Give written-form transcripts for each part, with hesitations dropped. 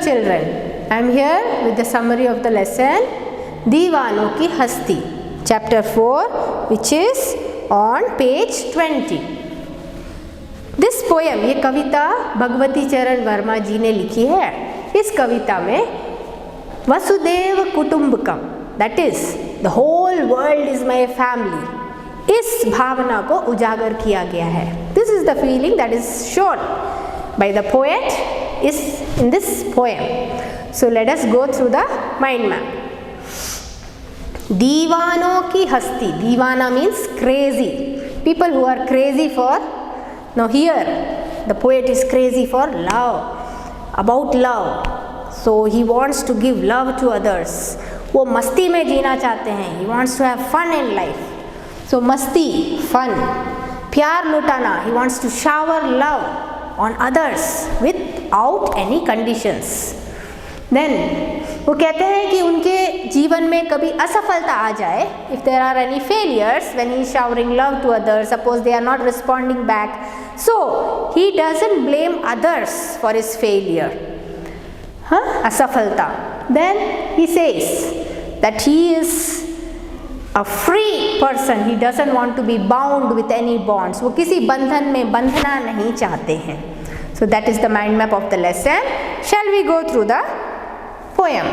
children, I am here with the summary of the lesson दीवानों की हस्ती, chapter 4, which is on page 20. This poem, ये कविता भगवती चरण वर्मा जी ने लिखी है. इस कविता में Vasudev कुटुंबकम, that is the whole world is my family, इस भावना को उजागर किया गया है. This is the feeling that is shown by the poet is in this poem. So let us go through the mind map. दीवानों की हस्ती, दीवाना means crazy, people who are crazy for, now here the poet is crazy for love, about love, so he wants to give love to others. वो मस्ती में जीना चाहते हैं, he wants to have fun in life. So मस्ती, fun, प्यार लुटाना, he wants to shower love on others without any conditions. Then वो कहते हैं कि उनके जीवन में कभी असफलता आ जाए, if there are any failures when he is showering love to others, suppose they are not responding back, so he doesn't blame others for his failure, असफलता. Then he says that he is a free person, he doesn't want to be bound with any bonds, वो किसी बंधन में बंधना नहीं चाहते हैं. So that is the mind map of the lesson. Shall we go through the poem?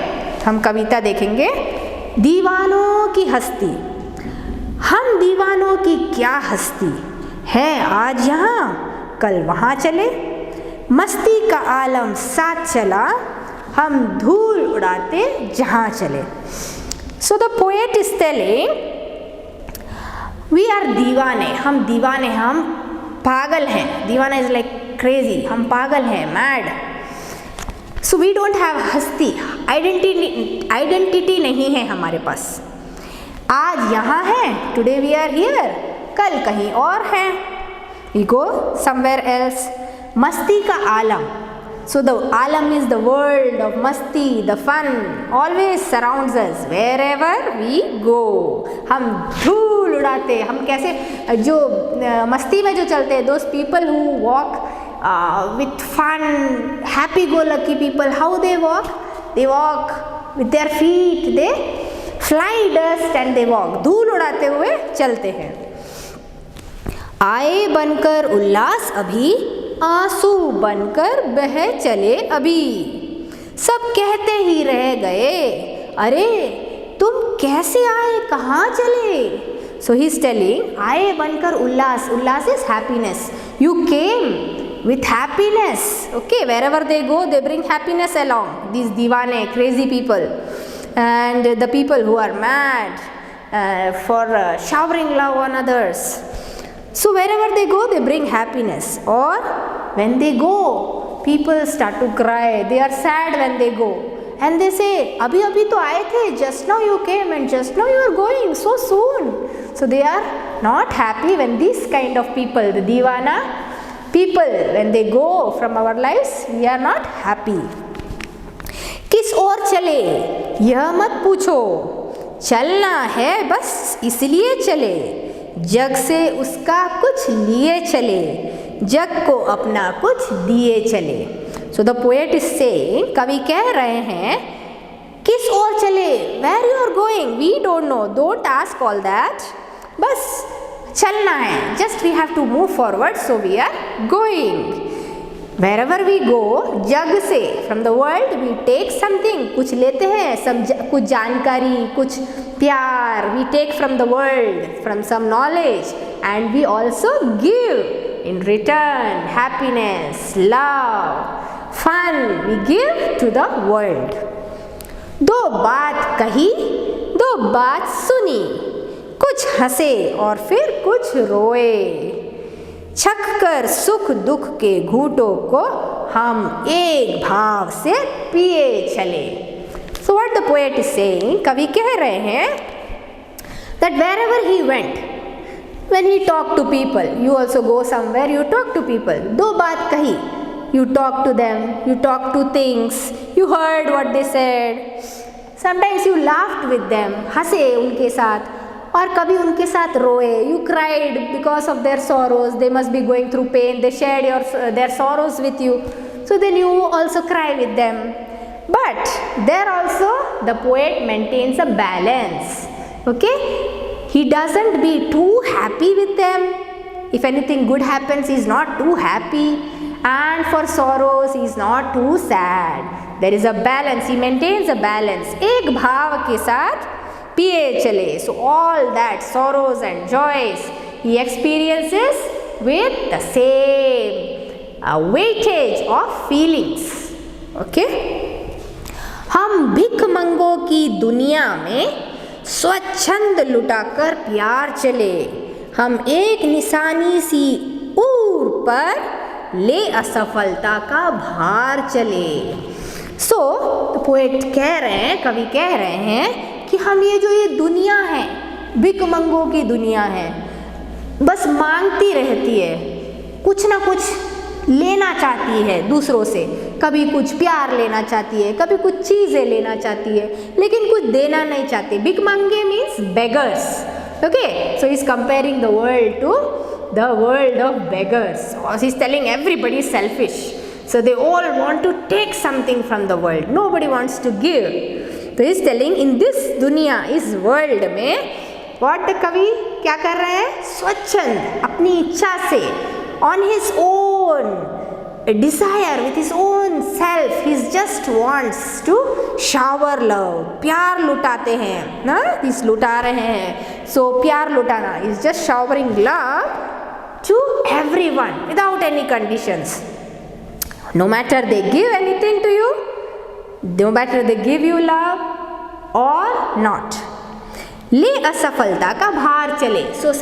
हम कविता देखेंगे. दीवानों की हस्ती, हम दीवानों की क्या हस्ती है, आज यहाँ कल वहाँ चले, मस्ती का आलम साथ चला, हम धूल उड़ाते जहाँ चले. So the poet is telling we are दीवाने, हम दीवाने, हम पागल हैं. दीवाना is like crazy, हम पागल हैं, mad. So we don't have हस्ती, identity नहीं है हमारे पास. आज यहाँ है, today we are here, कल कहीं और है, we go somewhere else. मस्ती का आलम, so the alam is the world of masti, the fun always surrounds us wherever we go. हम धूल उड़ाते, हम कैसे जो मस्ती में जो चलते हैं, those people who walk with fun, happy go lucky people, how they walk? They walk with their feet, they fly dust and they walk, धूल उड़ाते हुए चलते हैं. आए बनकर उल्लास अभी, आंसू बनकर बह चले अभी, सब कहते ही रह गए, अरे तुम कैसे आए, कहाँ चले. So he is telling आए बनकर उल्लास, उल्लास is happiness, you came with happiness, okay, wherever they go they bring happiness along, these diwane, crazy people, and the people who are mad for showering love on others. So wherever they go they bring happiness, or when they go people start to cry, they are sad when they go, and they say abhi abhi to aaye the, just now you came and just now you are going so soon. So they are not happy when these kind of people, the diwana people, when they go from our lives, we are not happy. किस ओर चले यह मत पूछो, चलना है बस इसलिए चले, जग से उसका कुछ लिए चले, जग को अपना कुछ दिए चले. So the poet is saying, कवि कह रहे हैं किस ओर चले, where you are going we don't know, don't ask all that, बस चलना है, just we have to move forward, so we are going. Wherever we go, जग से, from the world we take something, कुछ लेते हैं, कुछ जानकारी, कुछ प्यार, we take from the world, from some knowledge, and we also give in return happiness, love, fun, we give to the world. दो बात कही, दो बात सुनी, कुछ हंसे और फिर कुछ रोए, छक कर सुख दुख के घूंटों को हम एक भाव से पिए चले. So what the poet is saying, कवि कह रहे हैं that wherever he went, when he talked to people, you also go somewhere, you talk to people, दो बात कही, you talk to them, you talk to things, you heard what they said, sometimes you laughed with them, हंसे उनके साथ, और कभी उनके साथ रोए, you cried because of their sorrows, they must be going through pain, they shared their sorrows with you, so then you also cry with them. but there also the poet maintains a balance. Okay, he doesn't be too happy with them. If anything good happens, he is not too happy, and for sorrows he is not too sad. There is a balance. He maintains a balance. एक भाव के साथ पिए चले. So all that sorrows and joys he experiences with the same weightage of feelings. Okay? हम भिखमंगों की दुनिया में स्वच्छंद लुटाकर प्यार चले. हम एक निशानी सी ऊर पर ले असफलता का भार चले. सो पोएट कह रहे हैं, कवि कह रहे हैं कि हम ये जो ये दुनिया है, भिखमंगों की दुनिया है, बस मांगती रहती है, कुछ ना कुछ लेना चाहती है दूसरों से. कभी कुछ प्यार लेना चाहती है, कभी कुछ चीज़ें लेना चाहती है, लेकिन कुछ देना नहीं चाहती. भिखमंगे means beggars. Okay, so he is comparing the world to the world of beggars. He's telling everybody is selfish. So they all want to take something from the world. Nobody wants to give. So he's telling in this दुनिया, इस world में what the कवि क्या कर रहे हैं? स्वच्छंद, अपनी इच्छा से, on his own desire, with his own self, he just wants to shower love. प्यार लुटाते हैं ना, इस लुटा रहे हैं. So प्यार लुटाना is just showering love to everyone without any conditions. No matter they give anything to you, no matter they give you love or not. ले असफलता का भार चले. So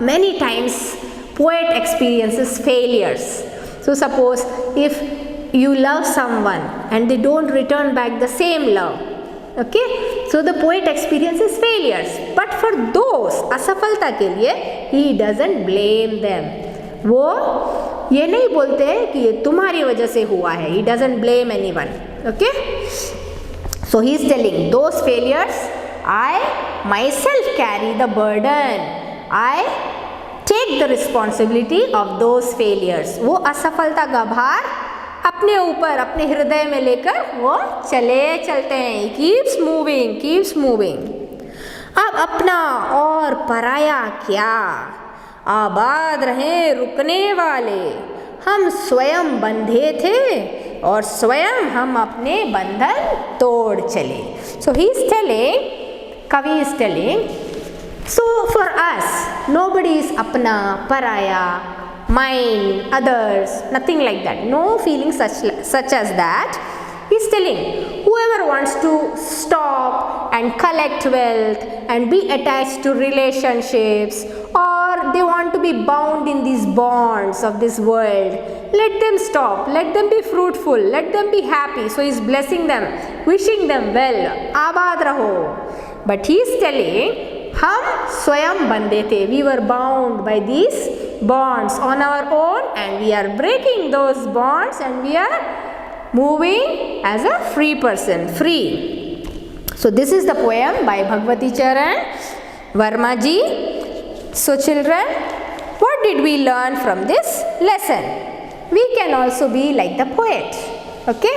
many times poet experiences failures. So suppose if you love someone and they don't return back the same love, okay, so the poet experiences failures. But for those असफलता के लिए he doesn't blame them. वो ये नहीं बोलते कि ये तुम्हारी वजह से हुआ है. He doesn't blame anyone. Okay, so he is telling those failures I myself carry the burden. I take the responsibility of those failures. वो असफलता का भार अपने ऊपर, अपने हृदय में लेकर वो चलते हैं. keeps moving. अब अपना और पराया क्या, आबाद रहे रुकने वाले. हम स्वयं बंधे थे और स्वयं हम अपने बंधन तोड़ चले. So he is telling, कवि is telling, so for us nobody is अपना, पराया, mine, others, nothing like that. No feeling such as that. He's telling whoever wants to stop and collect wealth and be attached to relationships, or they want to be bound in these bonds of this world, let them stop, let them be fruitful, let them be happy. So he's blessing them, wishing them well, आबाद रहो. But he's telling हम स्वयं बंधे थे. We were bound by these bonds on our own, and we are breaking those bonds, and we are moving as a free person, free. So this is the poem by Bhagwati Charan Verma ji. So children, what did we learn from this lesson? We can also be like the poet. Okay,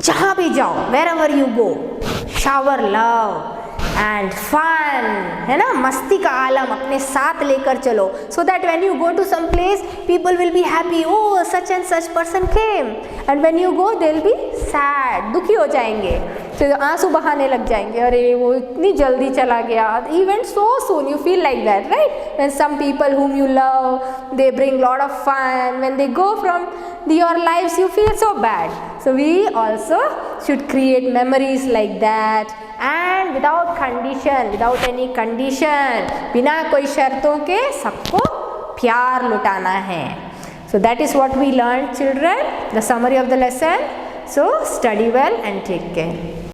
जहाँ भी जाओ, wherever you go, shower love and fun, है ना, मस्ती का आलम अपने साथ लेकर चलो. So that when you go to some place, people will be happy. Oh, such and such person came. And when you go, they'll be sad, दुखी हो जाएंगे, तो आंसू बहाने लग जाएंगे. अरे वो इतनी जल्दी चला गया. He went so soon. You feel like that, right? When some people whom you love, they bring lot of fun. When they go from your lives, you feel so bad. So we also should create memories like that, and without condition, without any condition, बिना कोई शर्तों के सबको प्यार लुटाना है. So that is what we learned, children, the summary of the lesson. So study well and take care.